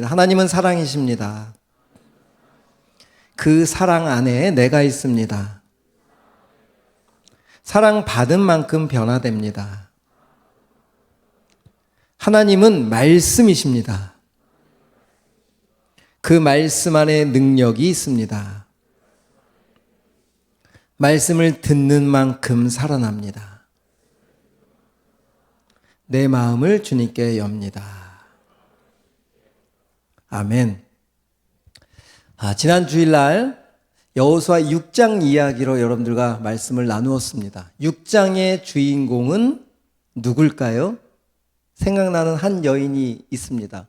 하나님은 사랑이십니다. 그 사랑 안에 내가 있습니다. 사랑받은 만큼 변화됩니다. 하나님은 말씀이십니다. 그 말씀 안에 능력이 있습니다. 말씀을 듣는 만큼 살아납니다. 내 마음을 주님께 엽니다. 아멘. 지난 주일날 여호수아 6장 이야기로 여러분들과 말씀을 나누었습니다. 6장의 주인공은 누굴까요? 생각나는 한 여인이 있습니다.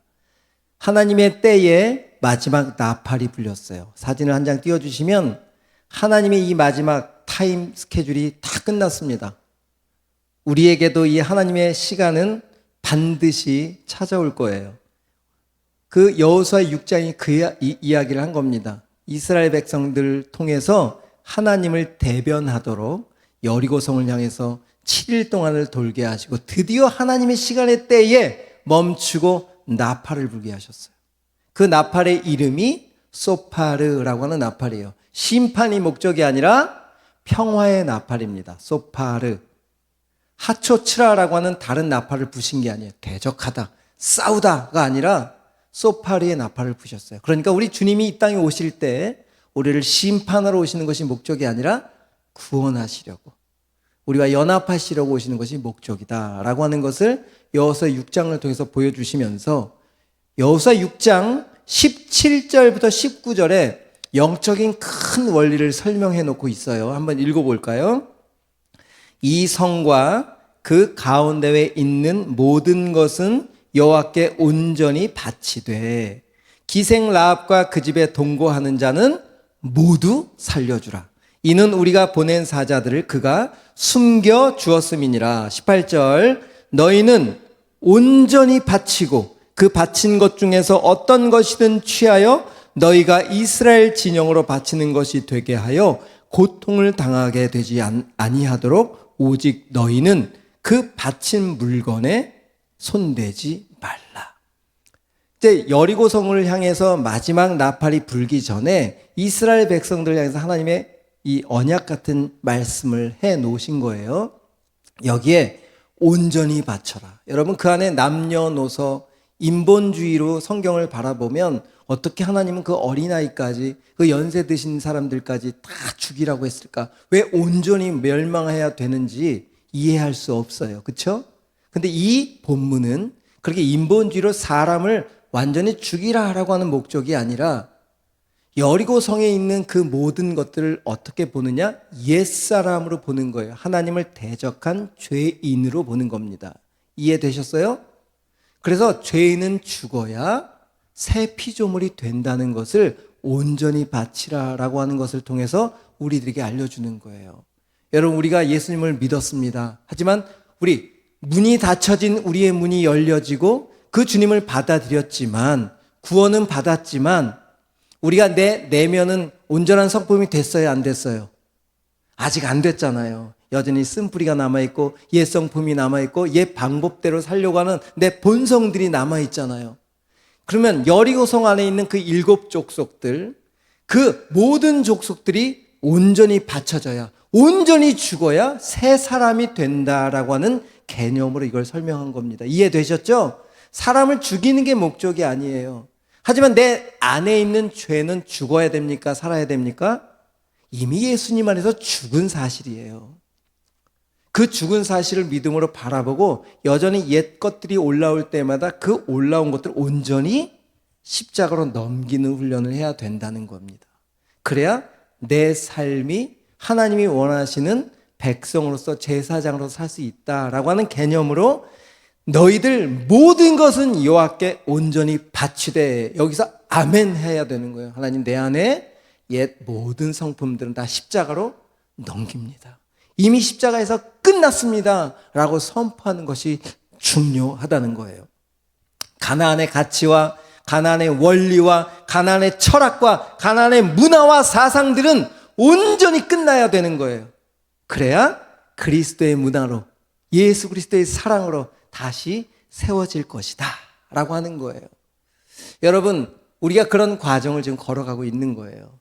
하나님의 때에 마지막 나팔이 불렸어요. 사진을 한 장 띄워주시면 하나님의 이 마지막 타임 스케줄이 다 끝났습니다. 우리에게도 이 하나님의 시간은 반드시 찾아올 거예요. 그 여호수아 6장이 그 이야기를 한 겁니다. 이스라엘 백성들 통해서 하나님을 대변하도록 여리고성을 향해서 7일 동안을 돌게 하시고 드디어 하나님의 시간의 때에 멈추고 나팔을 불게 하셨어요. 그 나팔의 이름이 소파르라고 하는 나팔이에요. 심판이 목적이 아니라 평화의 나팔입니다. 소파르. 하초츠라라고 하는 다른 나팔을 부신 게 아니에요. 대적하다, 싸우다가 아니라 소파르의 나팔을 부셨어요. 그러니까 우리 주님이 이 땅에 오실 때 우리를 심판하러 오시는 것이 목적이 아니라 구원하시려고, 우리와 연합하시려고 오시는 것이 목적이다라고 하는 것을 여호수아 6장을 통해서 보여주시면서 여호수아 6장 17절부터 19절에 영적인 큰 원리를 설명해 놓고 있어요. 한번 읽어볼까요? 이 성과 그 가운데에 있는 모든 것은 여호와께 온전히 바치되 기생 라합과 그 집에 동거하는 자는 모두 살려주라. 이는 우리가 보낸 사자들을 그가 숨겨 주었음이니라. 18절 너희는 온전히 바치고 그 바친 것 중에서 어떤 것이든 취하여 너희가 이스라엘 진영으로 바치는 것이 되게 하여 고통을 당하게 되지 아니하도록 오직 너희는 그 바친 물건에 손대지 말라. 이제 여리고성을 향해서 마지막 나팔이 불기 전에 이스라엘 백성들을 향해서 하나님의 이 언약 같은 말씀을 해 놓으신 거예요. 여기에 온전히 바쳐라. 여러분, 그 안에 남녀노소 인본주의로 성경을 바라보면 어떻게 하나님은 그 어린아이까지, 그 연세 드신 사람들까지 다 죽이라고 했을까? 왜 온전히 멸망해야 되는지 이해할 수 없어요. 그렇죠? 근데 이 본문은 그렇게 인본주의로 사람을 완전히 죽이라라고 하는 목적이 아니라 여리고 성에 있는 그 모든 것들을 어떻게 보느냐? 옛사람으로 보는 거예요. 하나님을 대적한 죄인으로 보는 겁니다. 이해되셨어요? 그래서 죄인은 죽어야 새 피조물이 된다는 것을 온전히 바치라라고 하는 것을 통해서 우리들에게 알려주는 거예요. 여러분, 우리가 예수님을 믿었습니다. 하지만 우리 문이 닫혀진 우리의 문이 열려지고 그 주님을 받아들였지만, 구원은 받았지만 우리가 내 내면은 온전한 성품이 됐어요, 안 됐어요? 아직 안 됐잖아요. 여전히 쓴뿌리가 남아있고 옛 성품이 남아있고 옛 방법대로 살려고 하는 내 본성들이 남아있잖아요. 그러면 여리고성 안에 있는 그 7 족속들, 그 모든 족속들이 온전히 바쳐져야, 온전히 죽어야 새 사람이 된다라고 하는 개념으로 이걸 설명한 겁니다. 이해되셨죠? 사람을 죽이는 게 목적이 아니에요. 하지만 내 안에 있는 죄는 죽어야 됩니까? 살아야 됩니까? 이미 예수님 안에서 죽은 사실이에요. 그 죽은 사실을 믿음으로 바라보고 여전히 옛 것들이 올라올 때마다 그 올라온 것들을 온전히 십자가로 넘기는 훈련을 해야 된다는 겁니다. 그래야 내 삶이 하나님이 원하시는 백성으로서 제사장으로서 살 수 있다라고 하는 개념으로 너희들 모든 것은 여호와께 온전히 바치되, 여기서 아멘 해야 되는 거예요. 하나님, 내 안에 옛 모든 성품들은 다 십자가로 넘깁니다. 이미 십자가에서 끝났습니다 라고 선포하는 것이 중요하다는 거예요. 가나안의 가치와 가나안의 원리와 가나안의 철학과 가나안의 문화와 사상들은 온전히 끝나야 되는 거예요. 그래야 그리스도의 문화로, 예수 그리스도의 사랑으로 다시 세워질 것이다 라고 하는 거예요. 여러분, 우리가 그런 과정을 지금 걸어가고 있는 거예요.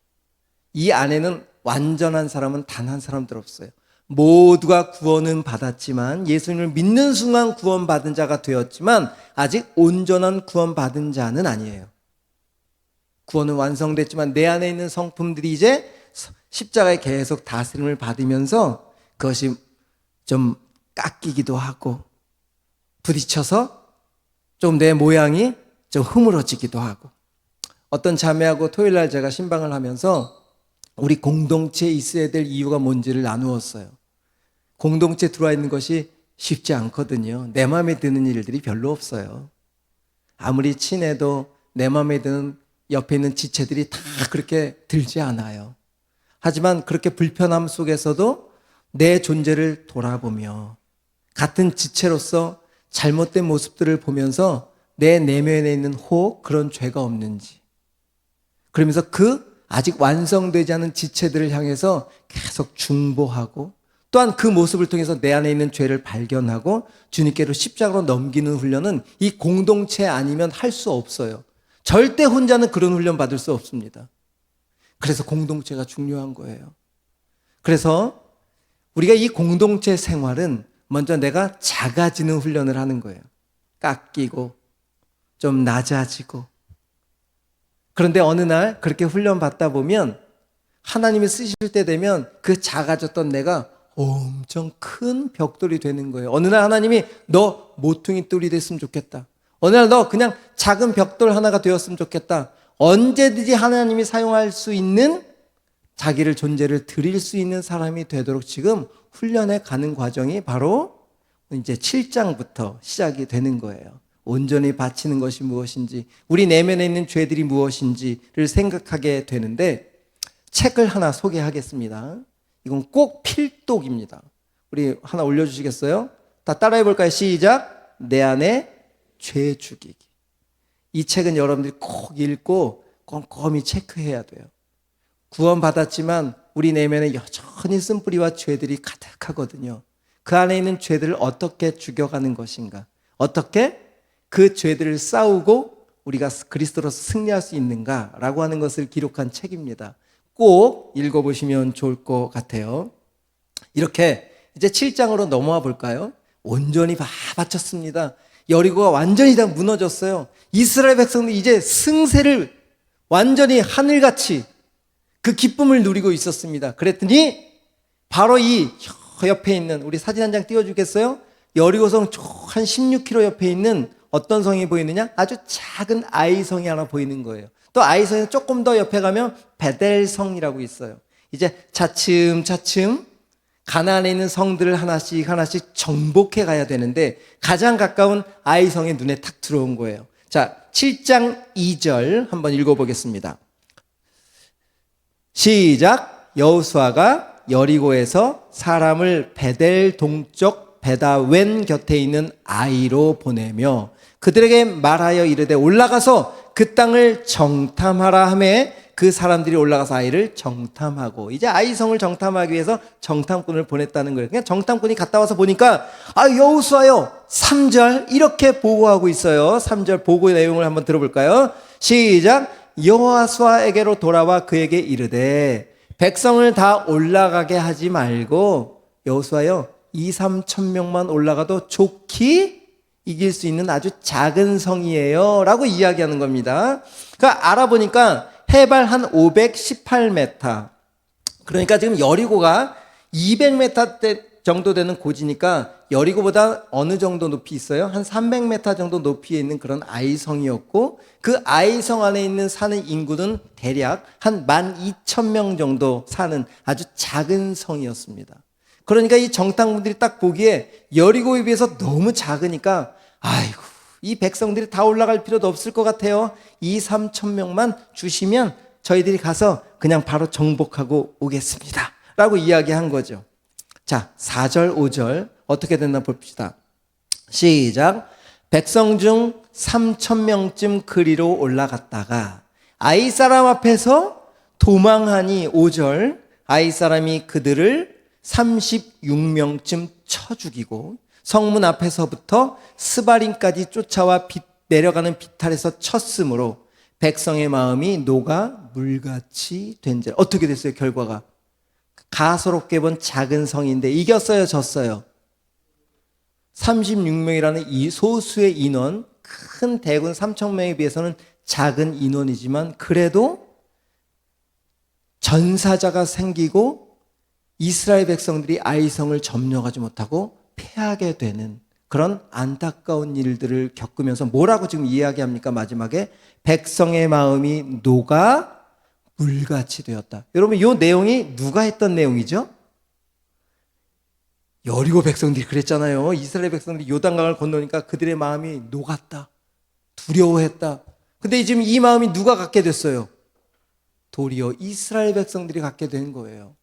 이 안에는 완전한 사람은 단 한 사람도 없어요. 모두가 구원은 받았지만, 예수님을 믿는 순간 구원받은 자가 되었지만 아직 온전한 구원받은 자는 아니에요. 구원은 완성됐지만 내 안에 있는 성품들이 이제 십자가에 계속 다스림을 받으면서 그것이 좀 깎이기도 하고 부딪혀서 좀 내 모양이 좀 흐물어지기도 하고. 어떤 자매하고 토요일날 제가 신방을 하면서 우리 공동체에 있어야 될 이유가 뭔지를 나누었어요. 공동체에 들어와 있는 것이 쉽지 않거든요. 내 마음에 드는 일들이 별로 없어요. 아무리 친해도 내 마음에 드는 옆에 있는 지체들이 다 그렇게 들지 않아요. 하지만 그렇게 불편함 속에서도 내 존재를 돌아보며 같은 지체로서 잘못된 모습들을 보면서 내 내면에 있는 혹 그런 죄가 없는지, 그러면서 그 아직 완성되지 않은 지체들을 향해서 계속 중보하고, 또한 그 모습을 통해서 내 안에 있는 죄를 발견하고 주님께로 십자가로 넘기는 훈련은 이 공동체 아니면 할 수 없어요. 절대 혼자는 그런 훈련 받을 수 없습니다. 그래서 공동체가 중요한 거예요. 그래서 우리가 이 공동체 생활은 먼저 내가 작아지는 훈련을 하는 거예요. 깎이고 좀 낮아지고. 그런데 어느 날 그렇게 훈련 받다 보면 하나님이 쓰실 때 되면 그 작아졌던 내가 엄청 큰 벽돌이 되는 거예요. 어느 날 하나님이 너 모퉁이 돌이 됐으면 좋겠다. 어느 날 너 그냥 작은 벽돌 하나가 되었으면 좋겠다. 언제든지 하나님이 사용할 수 있는 자기를 존재를 드릴 수 있는 사람이 되도록 지금 훈련해 가는 과정이 바로 이제 7장부터 시작이 되는 거예요. 온전히 바치는 것이 무엇인지, 우리 내면에 있는 죄들이 무엇인지를 생각하게 되는데, 책을 하나 소개하겠습니다. 이건 꼭 필독입니다. 우리 하나 올려주시겠어요? 다 따라해 볼까요? 시작. 내 안에 죄 죽이기. 이 책은 여러분들이 꼭 읽고 꼼꼼히 체크해야 돼요. 구원받았지만 우리 내면에 여전히 쓴뿌리와 죄들이 가득하거든요. 그 안에 있는 죄들을 어떻게 죽여가는 것인가, 어떻게 그 죄들을 싸우고 우리가 그리스도로서 승리할 수 있는가라고 하는 것을 기록한 책입니다. 꼭 읽어보시면 좋을 것 같아요. 이렇게 이제 7장으로 넘어와 볼까요? 온전히 다 바쳤습니다. 여리고가 완전히 다 무너졌어요. 이스라엘 백성들이 이제 승세를 완전히 하늘같이 그 기쁨을 누리고 있었습니다. 그랬더니 바로 이 옆에 있는, 우리 사진 한 장 띄워주겠어요? 여리고성 한 16km 옆에 있는 어떤 성이 보이느냐? 아주 작은 아이성이 하나 보이는 거예요. 또 아이성에서 조금 더 옆에 가면 베델성이라고 있어요. 이제 차츰차츰 가나안에 있는 성들을 하나씩 정복해 가야 되는데 가장 가까운 아이성의 눈에 탁 들어온 거예요. 자, 7장 2절 한번 읽어보겠습니다. 시작. 여호수아가 여리고에서 사람을 베델 동쪽 베다웬 곁에 있는 아이로 보내며 그들에게 말하여 이르되 올라가서 그 땅을 정탐하라 하매 그 사람들이 올라가서 아이를 정탐하고, 이제 아이성을 정탐하기 위해서 정탐꾼을 보냈다는 거예요. 그냥 정탐꾼이 갔다 와서 보니까 여호수아요 3절 이렇게 보고하고 있어요. 3절 보고의 내용을 한번 들어볼까요? 시작. 여호수아에게로 돌아와 그에게 이르되 백성을 다 올라가게 하지 말고 여호수아요 2-3천 명만 올라가도 좋게 이길 수 있는 아주 작은 성이에요 라고 이야기하는 겁니다. 그러니까 알아보니까 해발 한 518m, 그러니까 지금 여리고가 200m 정도 되는 고지니까 여리고보다 어느 정도 높이 있어요? 한 300m 정도 높이에 있는 그런 아이성이었고, 그 아이성 안에 있는 사는 인구는 대략 한 12,000명 정도 사는 아주 작은 성이었습니다. 그러니까 이 정탐꾼들이 딱 보기에 여리고에 비해서 너무 작으니까 아이고 이 백성들이 다 올라갈 필요도 없을 것 같아요. 2-3천 명만 주시면 저희들이 가서 그냥 바로 정복하고 오겠습니다 라고 이야기한 거죠. 자, 4절 5절 어떻게 됐나 봅시다. 시작. 백성 중 3천 명쯤 그리로 올라갔다가 아이 사람 앞에서 도망하니 5절 아이 사람이 그들을 36명쯤 쳐 죽이고 성문 앞에서부터 스바림까지 쫓아와 내려가는 비탈에서 쳤으므로 백성의 마음이 녹아 물같이 된지라. 어떻게 됐어요? 결과가 가소롭게 본 작은 성인데 이겼어요, 졌어요? 36명이라는 이 소수의 인원, 큰 대군 3,000명에 비해서는 작은 인원이지만 그래도 전사자가 생기고 이스라엘 백성들이 아이성을 점령하지 못하고 패하게 되는 그런 안타까운 일들을 겪으면서 뭐라고 지금 이야기합니까? 마지막에 백성의 마음이 녹아 물같이 되었다. 여러분, 이 내용이 누가 했던 내용이죠? 여리고 백성들이 그랬잖아요. 이스라엘 백성들이 요단강을 건너니까 그들의 마음이 녹았다. 두려워했다. 근데 지금 이 마음이 누가 갖게 됐어요? 도리어 이스라엘 백성들이 갖게 된 거예요.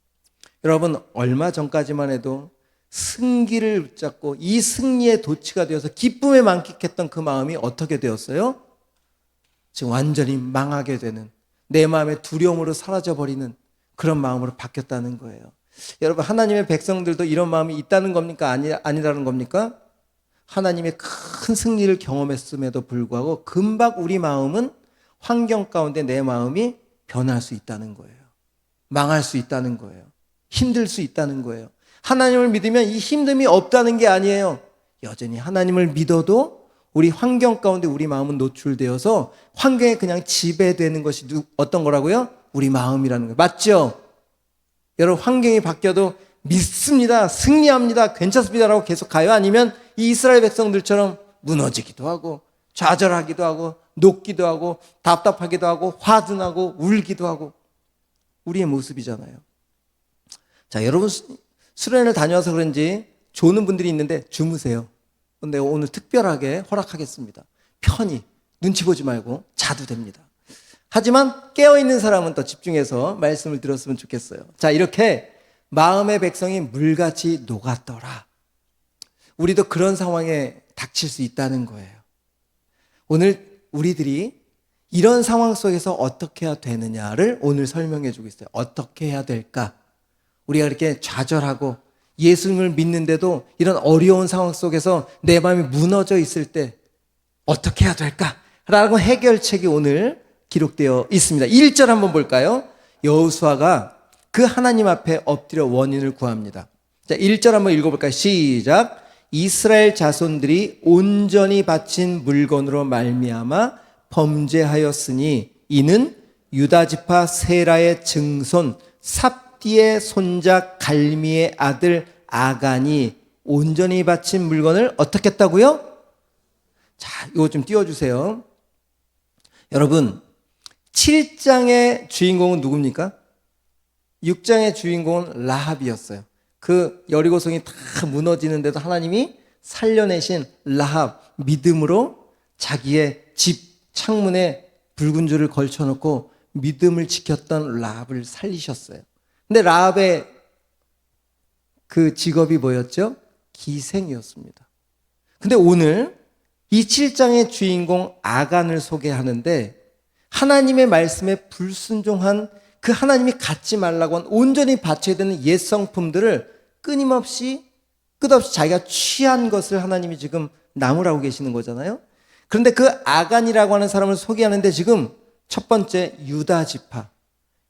여러분, 얼마 전까지만 해도 승기를 붙잡고 이 승리의 도취가 되어서 기쁨에 만끽했던 그 마음이 어떻게 되었어요? 지금 완전히 망하게 되는, 내 마음의 두려움으로 사라져버리는 그런 마음으로 바뀌었다는 거예요. 여러분, 하나님의 백성들도 이런 마음이 있다는 겁니까? 아니라는 겁니까? 하나님의 큰 승리를 경험했음에도 불구하고 금방 우리 마음은 환경 가운데 내 마음이 변할 수 있다는 거예요. 망할 수 있다는 거예요. 힘들 수 있다는 거예요. 하나님을 믿으면 이 힘듦이 없다는 게 아니에요. 여전히 하나님을 믿어도 우리 환경 가운데 우리 마음은 노출되어서 환경에 그냥 지배되는 것이 어떤 거라고요? 우리 마음이라는 거예요. 맞죠? 여러분, 환경이 바뀌어도 믿습니다, 승리합니다, 괜찮습니다라고 계속 가요? 아니면 이 이스라엘 백성들처럼 무너지기도 하고 좌절하기도 하고 녹기도 하고 답답하기도 하고 화도 나고 울기도 하고 우리의 모습이잖아요. 자, 여러분, 수련회를 다녀와서 그런지 조는 분들이 있는데 주무세요. 근데 오늘 특별하게 허락하겠습니다. 편히 눈치 보지 말고 자도 됩니다. 하지만 깨어있는 사람은 더 집중해서 말씀을 들었으면 좋겠어요. 자, 이렇게 마음의 백성이 물같이 녹았더라. 우리도 그런 상황에 닥칠 수 있다는 거예요. 오늘 우리들이 이런 상황 속에서 어떻게 해야 되느냐를 오늘 설명해 주고 있어요. 어떻게 해야 될까? 우리가 이렇게 좌절하고 예수님을 믿는데도 이런 어려운 상황 속에서 내 마음이 무너져 있을 때 어떻게 해야 될까? 라고 해결책이 오늘 기록되어 있습니다. 1절 한번 볼까요? 여호수아가 그 하나님 앞에 엎드려 원인을 구합니다. 자, 1절 한번 읽어볼까요? 시작. 이스라엘 자손들이 온전히 바친 물건으로 말미암아 범죄하였으니 이는 유다 지파 세라의 증손 삽디의 손자 갈미의 아들 아간이 온전히 바친 물건을 어떻게 했다고요? 자, 이거 좀 띄워주세요. 여러분, 7장의 주인공은 누굽니까? 6장의 주인공은 라합이었어요. 그 여리고성이 다 무너지는데도 하나님이 살려내신 라합, 믿음으로 자기의 집 창문에 붉은 줄을 걸쳐놓고 믿음을 지켰던 라합을 살리셨어요. 근데 라합의 그 직업이 뭐였죠? 기생이었습니다. 근데 오늘 이 7장의 주인공 아간을 소개하는데 하나님의 말씀에 불순종한 그 하나님이 갖지 말라고 한 온전히 바쳐야 되는 옛 성품들을 끝없이 자기가 취한 것을 하나님이 지금 나무라고 계시는 거잖아요. 그런데 그 아간이라고 하는 사람을 소개하는데 지금 첫 번째 유다 지파.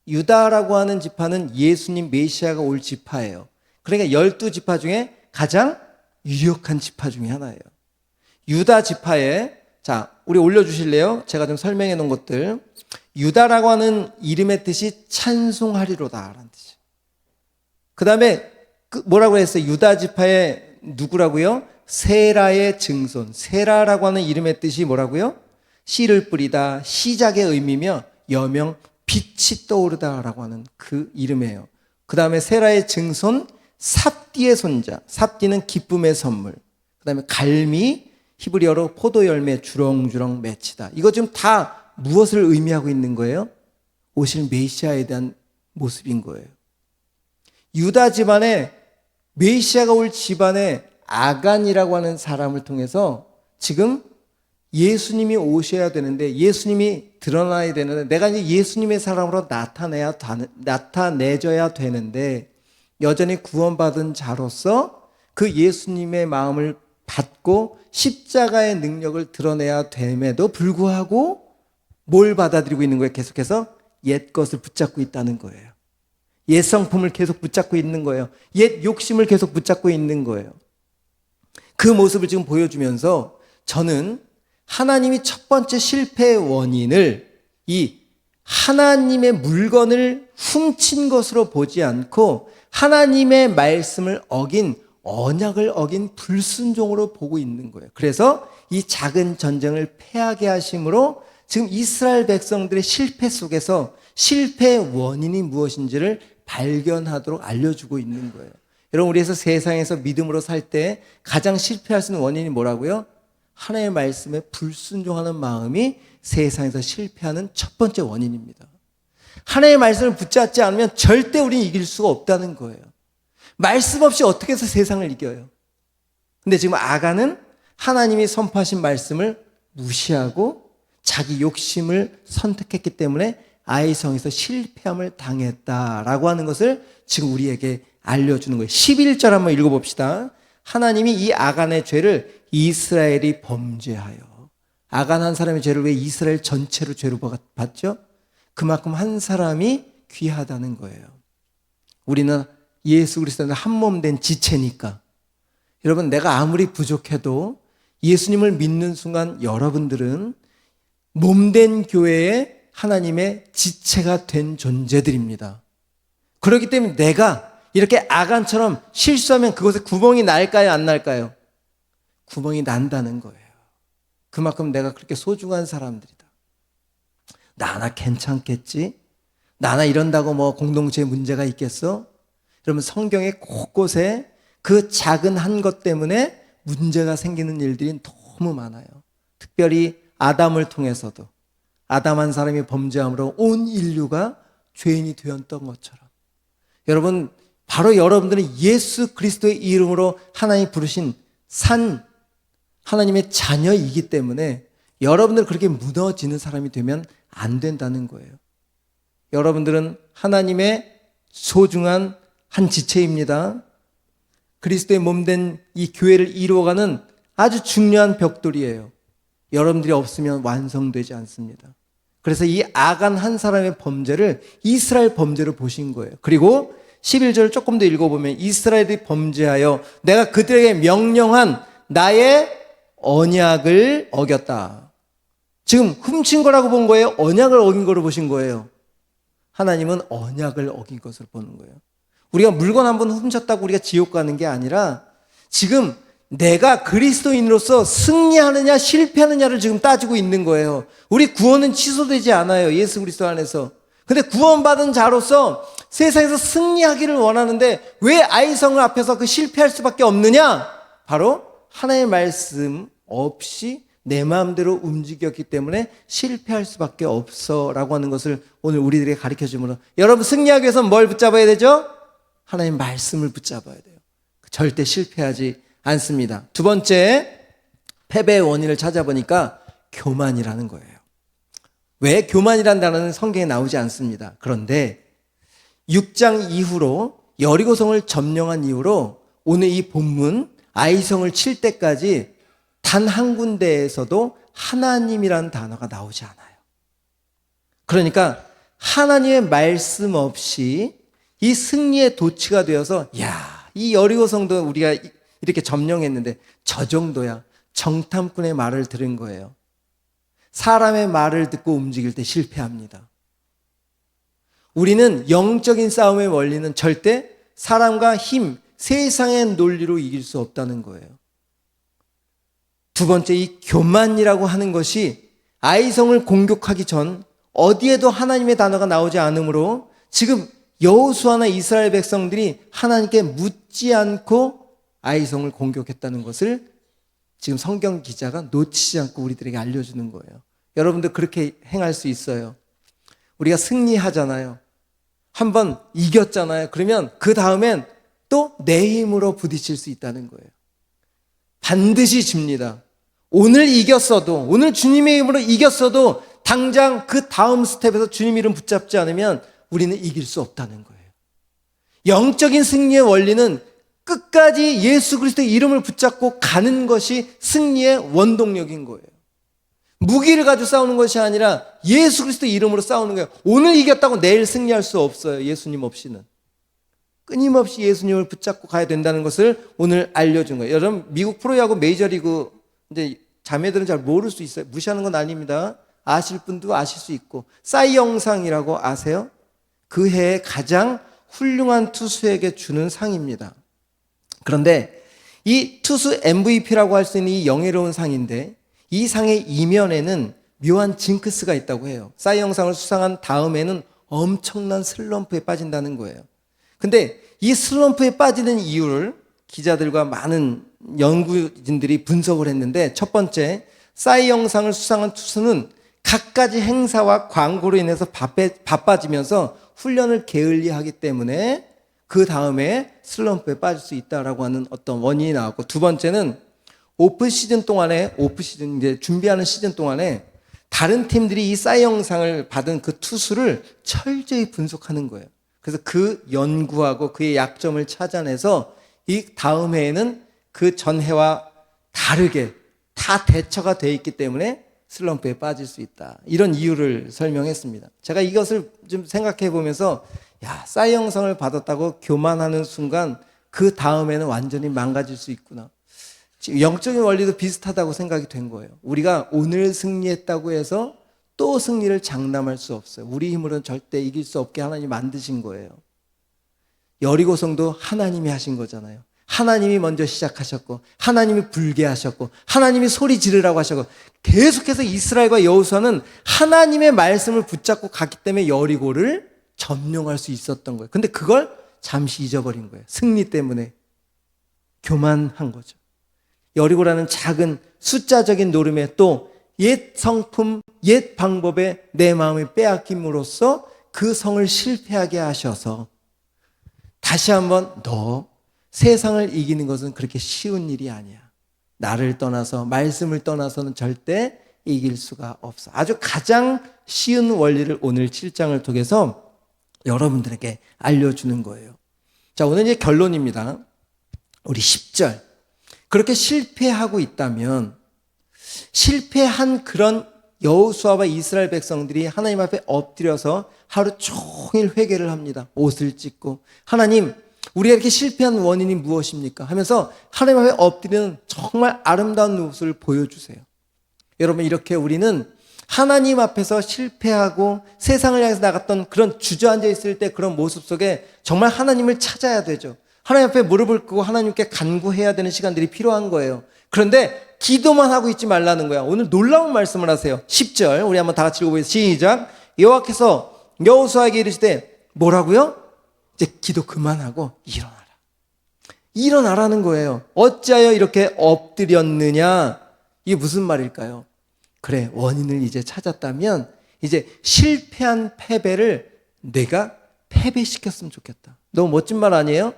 유다라고 하는 지파는 예수님 메시아가 올 지파예요. 그러니까 12지파 중에 가장 유력한 지파 중에 하나예요. 유다 지파에, 자, 우리 올려주실래요? 제가 좀 설명해 놓은 것들. 유다라고 하는 이름의 뜻이 찬송하리로다 라는 뜻이에요. 그 다음에 뭐라고 했어요? 유다 지파의 누구라고요? 세라의 증손. 세라라고 하는 이름의 뜻이 뭐라고요? 씨를 뿌리다, 시작의 의미며 여명, 빛이 떠오르다라고 하는 그 이름이에요. 그 다음에 세라의 증손, 삽디의 손자. 삽디는 기쁨의 선물. 그 다음에 갈미, 히브리어로 포도 열매 주렁주렁 맺히다. 이거 지금 다 무엇을 의미하고 있는 거예요? 오실 메시아에 대한 모습인 거예요. 유다 집안에 메시아가 올 집안에 아간이라고 하는 사람을 통해서 지금 예수님이 오셔야 되는데, 예수님이 드러나야 되는데, 내가 이제 예수님의 사람으로 나타내줘야 되는데 여전히 구원받은 자로서 그 예수님의 마음을 받고 십자가의 능력을 드러내야 됨에도 불구하고 뭘 받아들이고 있는 거예요? 계속해서 옛 것을 붙잡고 있다는 거예요. 옛 성품을 계속 붙잡고 있는 거예요. 옛 욕심을 계속 붙잡고 있는 거예요. 그 모습을 지금 보여주면서 저는 하나님이 첫 번째 실패의 원인을 이 하나님의 물건을 훔친 것으로 보지 않고 하나님의 말씀을 어긴 언약을 어긴 불순종으로 보고 있는 거예요. 그래서 이 작은 전쟁을 패하게 하심으로 지금 이스라엘 백성들의 실패 속에서 실패의 원인이 무엇인지를 발견하도록 알려주고 있는 거예요. 여러분, 우리에서 세상에서 믿음으로 살 때 가장 실패할 수 있는 원인이 뭐라고요? 하나님의 말씀에 불순종하는 마음이 세상에서 실패하는 첫 번째 원인입니다. 하나님의 말씀을 붙잡지 않으면 절대 우리는 이길 수가 없다는 거예요. 말씀 없이 어떻게 해서 세상을 이겨요? 근데 지금 아간은 하나님이 선포하신 말씀을 무시하고 자기 욕심을 선택했기 때문에 아이성에서 실패함을 당했다라고 하는 것을 지금 우리에게 알려주는 거예요. 11절 한번 읽어봅시다. 하나님이 이 아간의 죄를 이스라엘이 범죄하여. 아간 한 사람의 죄를 왜 이스라엘 전체로 죄로 봤죠? 그만큼 한 사람이 귀하다는 거예요. 우리는 예수 그리스도는 한 몸 된 지체니까. 여러분, 내가 아무리 부족해도 예수님을 믿는 순간 여러분들은 몸된 교회의 하나님의 지체가 된 존재들입니다. 그렇기 때문에 내가 이렇게 아간처럼 실수하면 그곳에 구멍이 날까요, 안 날까요? 구멍이 난다는 거예요. 그만큼 내가 그렇게 소중한 사람들이다. 나나 괜찮겠지? 나나 이런다고 뭐 공동체에 문제가 있겠어? 여러분, 성경의 곳곳에 그 작은 한 것 때문에 문제가 생기는 일들이 너무 많아요. 특별히 아담을 통해서도 아담 한 사람이 범죄함으로 온 인류가 죄인이 되었던 것처럼, 여러분, 바로 여러분들은 예수 그리스도의 이름으로 하나님이 부르신 하나님의 자녀이기 때문에 여러분들 그렇게 무너지는 사람이 되면 안 된다는 거예요. 여러분들은 하나님의 소중한 한 지체입니다. 그리스도의 몸된 이 교회를 이루어가는 아주 중요한 벽돌이에요. 여러분들이 없으면 완성되지 않습니다. 그래서 이 아간 한 사람의 범죄를 이스라엘 범죄로 보신 거예요. 그리고 11절을 조금 더 읽어보면 이스라엘이 범죄하여 내가 그들에게 명령한 나의 언약을 어겼다. 지금 훔친 거라고 본 거예요? 언약을 어긴 거로 보신 거예요? 하나님은 언약을 어긴 것을 보는 거예요. 우리가 물건 한 번 훔쳤다고 우리가 지옥 가는 게 아니라 지금 내가 그리스도인으로서 승리하느냐 실패하느냐를 지금 따지고 있는 거예요. 우리 구원은 취소되지 않아요. 예수 그리스도 안에서. 근데 구원받은 자로서 세상에서 승리하기를 원하는데 왜 아이성을 앞에서 그 실패할 수밖에 없느냐? 바로 하나님의 말씀 없이 내 마음대로 움직였기 때문에 실패할 수밖에 없어 라고 하는 것을 오늘 우리들에게 가르쳐주므로, 여러분 승리하기 위해서는 뭘 붙잡아야 되죠? 하나님의 말씀을 붙잡아야 돼요. 절대 실패하지 않습니다. 두 번째, 패배의 원인을 찾아보니까 교만이라는 거예요. 왜? 교만이라는 단어는 성경에 나오지 않습니다. 그런데 6장 이후로 여리고성을 점령한 이후로 오늘 이 본문 아이성을 칠 때까지 단 한 군데에서도 하나님이라는 단어가 나오지 않아요. 그러니까 하나님의 말씀 없이 이 승리의 도취가 되어서, 이 여리고성도 우리가 이렇게 점령했는데 저 정도야. 정탐꾼의 말을 들은 거예요. 사람의 말을 듣고 움직일 때 실패합니다. 우리는 영적인 싸움의 원리는 절대 사람과 힘, 세상의 논리로 이길 수 없다는 거예요. 두 번째, 이 교만이라고 하는 것이 아이성을 공격하기 전 어디에도 하나님의 단어가 나오지 않으므로 지금 여호수아나 이스라엘 백성들이 하나님께 묻지 않고 아이성을 공격했다는 것을 지금 성경 기자가 놓치지 않고 우리들에게 알려주는 거예요. 여러분들 그렇게 행할 수 있어요. 우리가 승리하잖아요. 한번 이겼잖아요. 그러면 그 다음엔 또 내 힘으로 부딪힐 수 있다는 거예요. 반드시 집니다. 오늘 이겼어도, 오늘 주님의 이름으로 이겼어도 당장 그 다음 스텝에서 주님 이름 붙잡지 않으면 우리는 이길 수 없다는 거예요. 영적인 승리의 원리는 끝까지 예수 그리스도의 이름을 붙잡고 가는 것이 승리의 원동력인 거예요. 무기를 가지고 싸우는 것이 아니라 예수 그리스도의 이름으로 싸우는 거예요. 오늘 이겼다고 내일 승리할 수 없어요. 예수님 없이는. 끊임없이 예수님을 붙잡고 가야 된다는 것을 오늘 알려준 거예요. 여러분, 미국 프로야구 메이저리그, 이제 자매들은 잘 모를 수 있어요. 무시하는 건 아닙니다. 아실 분도 아실 수 있고. 싸이 영상이라고 아세요? 그 해에 가장 훌륭한 투수에게 주는 상입니다. 그런데 이 투수 MVP라고 할 수 있는 이 영예로운 상인데, 이 상의 이면에는 묘한 징크스가 있다고 해요. 싸이 영상을 수상한 다음에는 엄청난 슬럼프에 빠진다는 거예요. 근데 이 슬럼프에 빠지는 이유를 기자들과 많은 연구진들이 분석을 했는데, 첫 번째, 싸이 영상을 수상한 투수는 갖가지 행사와 광고로 인해서 바빠지면서 훈련을 게을리하기 때문에 그 다음에 슬럼프에 빠질 수 있다라고 하는 어떤 원인이 나왔고, 두 번째는 오프시즌 이제 준비하는 시즌 동안에 다른 팀들이 이 싸이 영상을 받은 그 투수를 철저히 분석하는 거예요. 그래서 그 연구하고 그의 약점을 찾아내서 이 다음 해에는 그 전해와 다르게 다 대처가 되어 있기 때문에 슬럼프에 빠질 수 있다. 이런 이유를 설명했습니다. 제가 이것을 좀 생각해 보면서, 싸이 영상을 받았다고 교만하는 순간 그 다음에는 완전히 망가질 수 있구나. 영적인 원리도 비슷하다고 생각이 된 거예요. 우리가 오늘 승리했다고 해서 또 승리를 장담할 수 없어요. 우리 힘으로는 절대 이길 수 없게 하나님 만드신 거예요. 여리고성도 하나님이 하신 거잖아요. 하나님이 먼저 시작하셨고, 하나님이 불게 하셨고, 하나님이 소리 지르라고 하셨고, 계속해서 이스라엘과 여호수아는 하나님의 말씀을 붙잡고 갔기 때문에 여리고를 점령할 수 있었던 거예요. 근데 그걸 잠시 잊어버린 거예요. 승리 때문에 교만한 거죠. 여리고라는 작은 숫자적인 노름에 또 옛 성품, 옛 방법에 내 마음을 빼앗김으로써 그 성을 실패하게 하셔서 다시 한번 너 세상을 이기는 것은 그렇게 쉬운 일이 아니야. 나를 떠나서, 말씀을 떠나서는 절대 이길 수가 없어. 아주 가장 쉬운 원리를 오늘 7장을 통해서 여러분들에게 알려주는 거예요. 자, 오늘 이제 결론입니다. 우리 10절. 그렇게 실패하고 있다면, 실패한 그런 여호수아와 이스라엘 백성들이 하나님 앞에 엎드려서 하루 종일 회개를 합니다. 옷을 찢고, 하나님, 우리가 이렇게 실패한 원인이 무엇입니까? 하면서 하나님 앞에 엎드리는 정말 아름다운 모습을 보여주세요. 여러분, 이렇게 우리는 하나님 앞에서 실패하고 세상을 향해서 나갔던 그런 주저앉아 있을 때 그런 모습 속에 정말 하나님을 찾아야 되죠. 하나님 앞에 무릎을 꿇고 하나님께 간구해야 되는 시간들이 필요한 거예요. 그런데 기도만 하고 있지 말라는 거야. 오늘 놀라운 말씀을 하세요. 10절 우리 한번 다 같이 읽어보겠습니다. 시작. 여호와께서 여호수아에게 이르시되 뭐라고요? 이제 기도 그만하고 일어나라. 일어나라는 거예요. 어찌하여 이렇게 엎드렸느냐? 이게 무슨 말일까요? 그래, 원인을 이제 찾았다면 이제 실패한 패배를 내가 패배시켰으면 좋겠다. 너무 멋진 말 아니에요?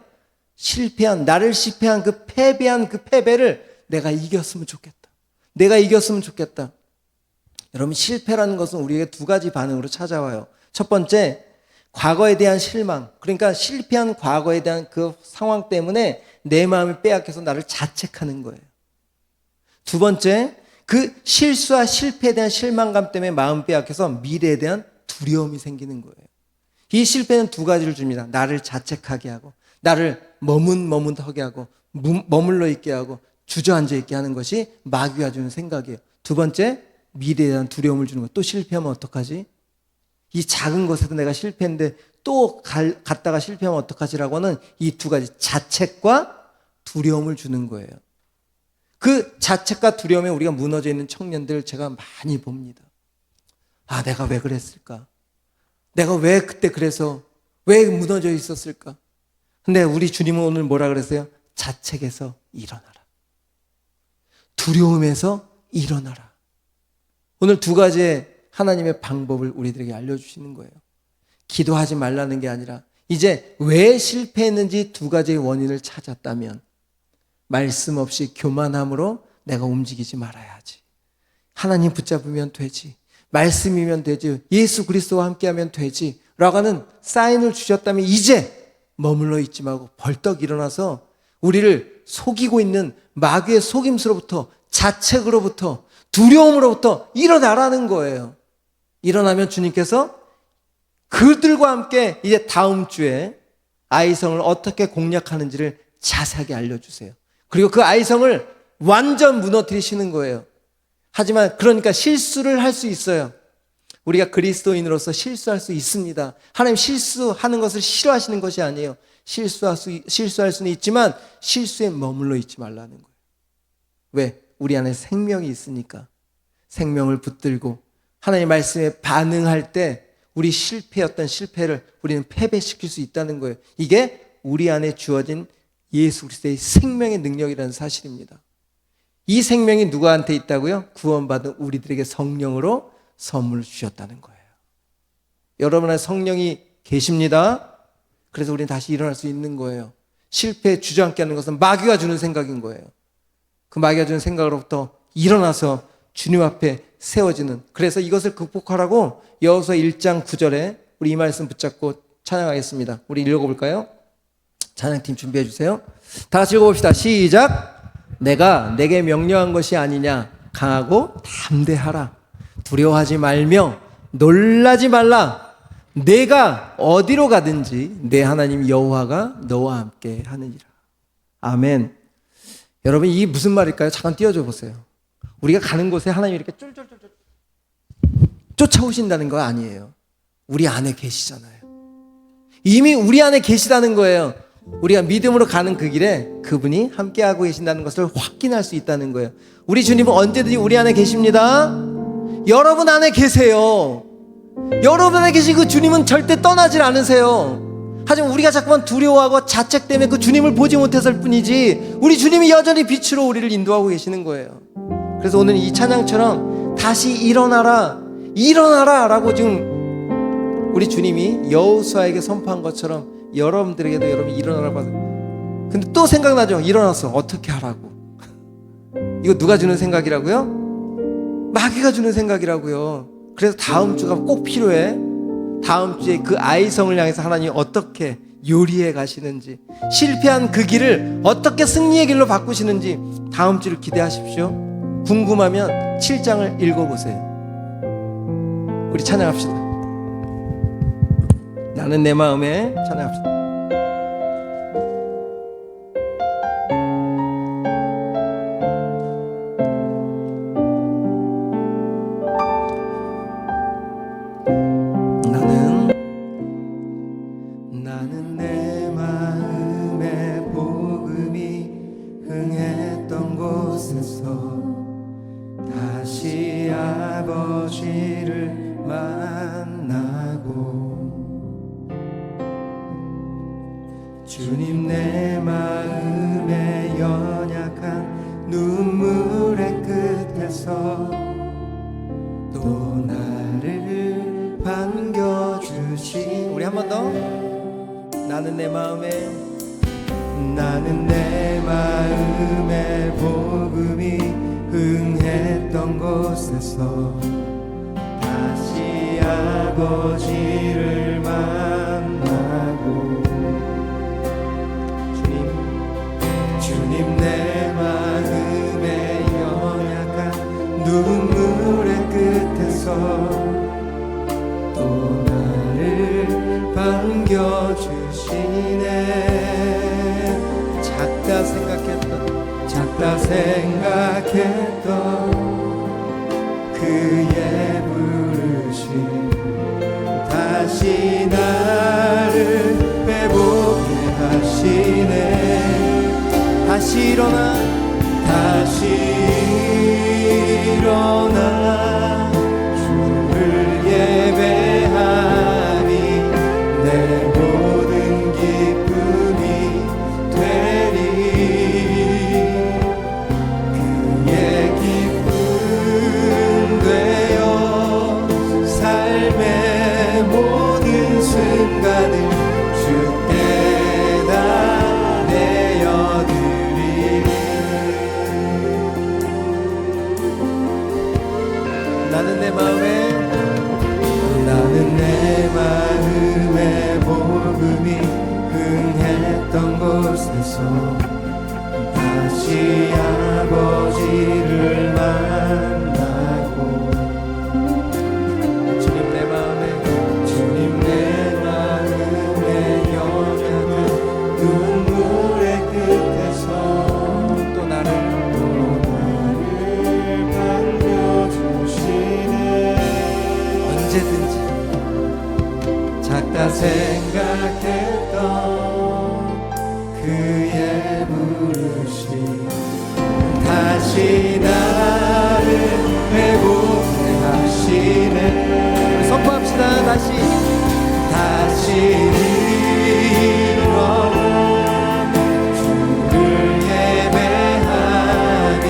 나를 실패한 그 패배한 그 패배를 내가 이겼으면 좋겠다. 내가 이겼으면 좋겠다. 여러분, 실패라는 것은 우리에게 두 가지 반응으로 찾아와요. 첫 번째, 과거에 대한 실망. 그러니까 실패한 과거에 대한 그 상황 때문에 내 마음이 빼앗겨서 나를 자책하는 거예요. 두 번째, 그 실수와 실패에 대한 실망감 때문에 마음 빼앗겨서 미래에 대한 두려움이 생기는 거예요. 이 실패는 두 가지를 줍니다. 나를 자책하게 하고, 나를 머뭇머뭇하게 하고, 머물러 있게 하고, 주저앉아 있게 하는 것이 마귀가 주는 생각이에요. 두 번째, 미래에 대한 두려움을 주는 것. 또 실패하면 어떡하지? 이 작은 것에도 내가 실패했는데 또 갔다가 실패하면 어떡하지라고 하는 이 두 가지 자책과 두려움을 주는 거예요. 그 자책과 두려움에 우리가 무너져 있는 청년들 제가 많이 봅니다. 아, 내가 왜 그랬을까? 내가 왜 그때 그래서 왜 무너져 있었을까? 근데 우리 주님은 오늘 뭐라 그랬어요? 자책에서 일어나라. 두려움에서 일어나라. 오늘 두 가지의 하나님의 방법을 우리들에게 알려주시는 거예요. 기도하지 말라는 게 아니라 이제 왜 실패했는지 두 가지의 원인을 찾았다면 말씀 없이 교만함으로 내가 움직이지 말아야지. 하나님 붙잡으면 되지. 말씀이면 되지. 예수 그리스도와 함께하면 되지. 라고 하는 사인을 주셨다면 이제 머물러 있지 말고 벌떡 일어나서 우리를 속이고 있는 마귀의 속임수로부터, 자책으로부터, 두려움으로부터 일어나라는 거예요. 일어나면 주님께서 그들과 함께 이제 다음 주에 아이성을 어떻게 공략하는지를 자세하게 알려주세요. 그리고 그 아이성을 완전 무너뜨리시는 거예요. 하지만 그러니까 실수를 할 수 있어요. 우리가 그리스도인으로서 실수할 수 있습니다. 하나님 실수하는 것을 싫어하시는 것이 아니에요. 실수할 수는 있지만 실수에 머물러 있지 말라는 거예요. 왜? 우리 안에 생명이 있으니까. 생명을 붙들고 하나님의 말씀에 반응할 때 우리 실패였던 실패를 우리는 패배시킬 수 있다는 거예요. 이게 우리 안에 주어진 예수 그리스도의 생명의 능력이라는 사실입니다. 이 생명이 누구한테 있다고요? 구원받은 우리들에게 성령으로 선물을 주셨다는 거예요. 여러분 안에 성령이 계십니다. 그래서 우리는 다시 일어날 수 있는 거예요. 실패에 주저앉게 하는 것은 마귀가 주는 생각인 거예요. 그 마귀가 주는 생각으로부터 일어나서 주님 앞에 세워지는, 그래서 이것을 극복하라고 여호수아 1장 9절에 우리 이 말씀 붙잡고 찬양하겠습니다. 우리 읽어볼까요? 찬양팀 준비해 주세요. 다 같이 읽어봅시다. 시작. 내가 내게 명령한 것이 아니냐. 강하고 담대하라. 두려워하지 말며 놀라지 말라. 내가 어디로 가든지 내 하나님 여호와가 너와 함께 하느니라. 아멘. 여러분, 이게 무슨 말일까요? 잠깐 띄워줘 보세요. 우리가 가는 곳에 하나님이 이렇게 쫄쫄쫄 쫓아오신다는 거 아니에요. 우리 안에 계시잖아요. 이미 우리 안에 계시다는 거예요. 우리가 믿음으로 가는 그 길에 그분이 함께하고 계신다는 것을 확인할 수 있다는 거예요. 우리 주님은 언제든지 우리 안에 계십니다. 여러분 안에 계세요. 여러분 안에 계신 그 주님은 절대 떠나질 않으세요. 하지만 우리가 자꾸만 두려워하고 자책 때문에 그 주님을 보지 못했을 뿐이지, 우리 주님이 여전히 빛으로 우리를 인도하고 계시는 거예요. 그래서 오늘 이 찬양처럼 다시 일어나라, 일어나라 라고 지금 우리 주님이 여호수아에게 선포한 것처럼 여러분들에게도 여러분이 일어나라 받아. 근데 또 생각나죠? 일어나서 어떻게 하라고. 이거 누가 주는 생각이라고요? 마귀가 주는 생각이라고요. 그래서 다음 주가 꼭 필요해. 다음 주에 그 아이성을 향해서 하나님이 어떻게 요리해 가시는지, 실패한 그 길을 어떻게 승리의 길로 바꾸시는지 다음 주를 기대하십시오. 궁금하면 7장을 읽어보세요. 우리 찬양합시다. 나는 내 마음에 찬양합시다. 나는 내 마음에 복음이 흥했던 곳에서 다시 아버지를 만나고, 주님 내 마음에 연약한 눈물의 끝에서 또 나를 반겨주신, 우리 한 번 더. 나는 내 마음에 복음이 흥했던 곳에서 다시 아버지를 만나고, 주님 내 마음에 연약한 눈물의 끝에서 또 나를 반겨주시네. 작다 생각했던 그의 부르심 다시 나를 회복해 하시네. 다시 일어나 주를 예배하니 내 모든 기쁨이 되리. 그의 기쁨 되어 삶의 모든 순간을 주께 다 내어드리리. 나는 내 마음에 복음이 흥했던 곳에서 작다 생각했던 그의 부르심 다시 나를 회복해 하시네. 선포합시다. 다시 일어나 주를 예배하니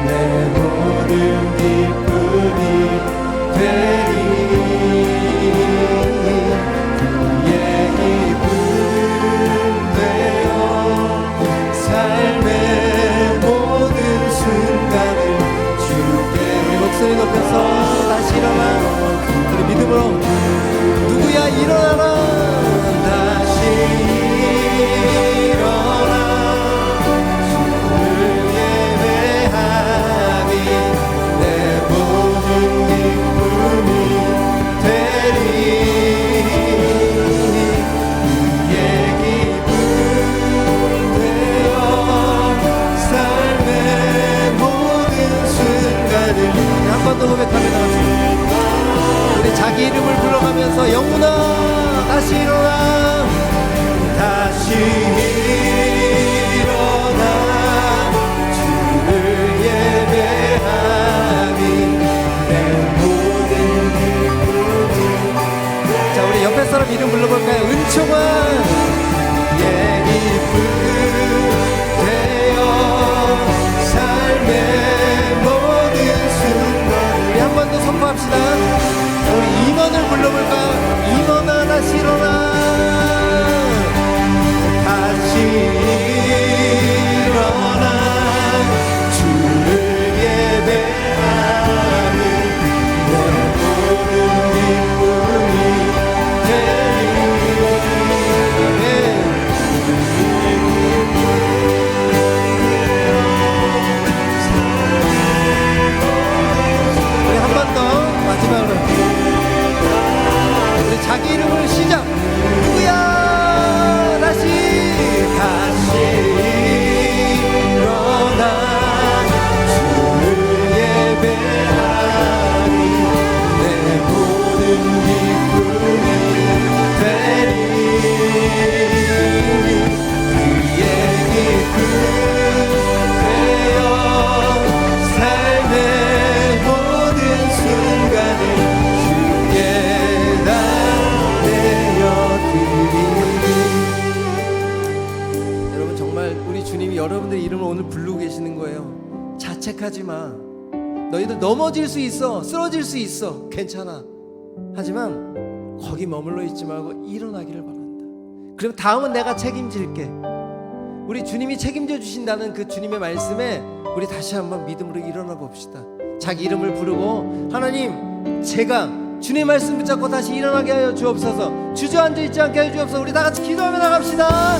내 모든 기쁨이 되리. 그의 기쁨 되어 삶의 모든 순간을 주께. 우리 목소리 높여서 다시 일어나. 우리 믿음으로 누구야 일어나라. 다시 일어나 주를 예배하니 내 모든 기쁨이 되리. 그의 기쁨 되어 삶의 모든 순간을. 한 번 더 고백합니다. 우리 자기 이름을 불러가면서 영혼아 다시 일어나. 다시 일어나 주를 예배하니 내 모든 기쁨이. 자, 우리 옆에 사람 이름 불러볼까요? 은총아 예 기쁨 되어 삶의 모든 순간. 우리 한 번 더 선포합시다. 우리 임원을 불러볼까? 임원아 다시 일어나. 다시 일어나 주를 예배하니 내 모든 기쁨이 되리. 우리 한 번 더 마지막으로 자기 이름을 시작. 누구야 다시 일어나 주를 예배하니 내 모든 기쁨이 되리. 그의 기쁨 되어 삶의 모든 순간을 주께 여러분, 정말 우리 주님이 여러분들의 이름을 오늘 부르고 계시는 거예요. 자책하지 마. 너희들 넘어질 수 있어. 쓰러질 수 있어. 괜찮아. 하지만 거기 머물러 있지 말고 일어나기를 바란다. 그럼 다음은 내가 책임질게. 우리 주님이 책임져 주신다는 그 주님의 말씀에 우리 다시 한번 믿음으로 일어나 봅시다. 자기 이름을 부르고 하나님, 제가 주님의 말씀 붙잡고 다시 일어나게 하여 주옵소서. 주저앉아 있지 않게 하여 주옵소서. 우리 다 같이 기도하며 나갑시다.